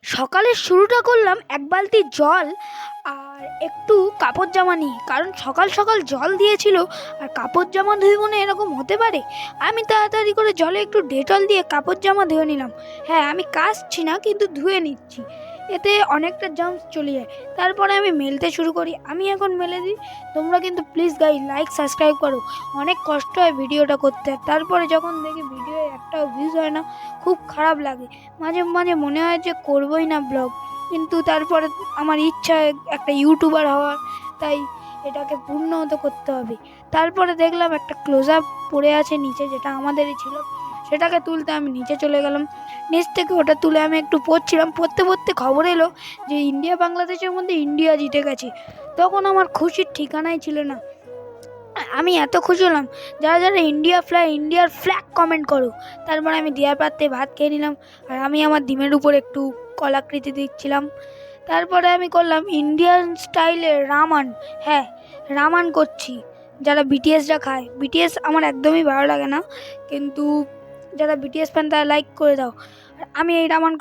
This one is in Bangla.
সকালের শুরুটা করলাম এক বালতি জল আর একটু কাপড় জামা নিয়ে, কারণ সকাল সকাল জল দিয়েছিল আর কাপড় জামা ধুইব না এরকম হতে পারে। আমি তাড়াতাড়ি করে জলে একটু ডেটল দিয়ে কাপড় জামা ধুয়ে নিলাম। হ্যাঁ, আমি কাচছি না কিন্তু ধুয়ে নিচ্ছি, এতে অনেকটা জার্মস চলে যায়। তারপরে আমি মেলতে শুরু করি, আমি এখন মেলে দিই। তোমরা কিন্তু প্লিজ লাইক সাবস্ক্রাইব করো, অনেক কষ্ট হয় ভিডিওটা করতে। তারপরে যখন দেখি ভিডিও একটাও ভিউজ হয় না, খুব খারাপ লাগে। মাঝে মাঝে মনে হয় যে করবোই না ব্লগ, কিন্তু তারপরে আমার ইচ্ছা একটা ইউটিউবার হওয়ার, তাই এটাকে পূর্ণত করতে হবে। তারপরে দেখলাম একটা ক্লোজ আপ পড়ে আছে নিচে, যেটা আমাদেরই ছিল, সেটাকে তুলতে আমি নিচে চলে গেলাম। নিচ থেকে ওটা তুলে আমি একটু পড়ছিলাম, পড়তে পড়তে খবর এলো যে ইন্ডিয়া বাংলাদেশের মধ্যে ইন্ডিয়া জিতে গেছে। তখন আমার খুশির ঠিকানাই ছিল না। আমি এত খুশি হলাম, যারা যারা ইন্ডিয়ার ফ্ল্যাগ কমেন্ট করো। তারপর আমি দেওয়ার পাত্রে ভাত খেয়ে নিলাম, আর আমি আমার ডিমের উপর একটু কলাকৃতি দিচ্ছিলাম। তারপরে আমি করলাম ইন্ডিয়ান স্টাইলে রামান। হ্যাঁ, রামান করছি। যারা বিটিএসরা খায়, বিটিএস আমার একদমই ভালো লাগে না, কিন্তু যারা বিটিএস ফ্যান তারা লাইক করে দাও। আর আমি এই রামান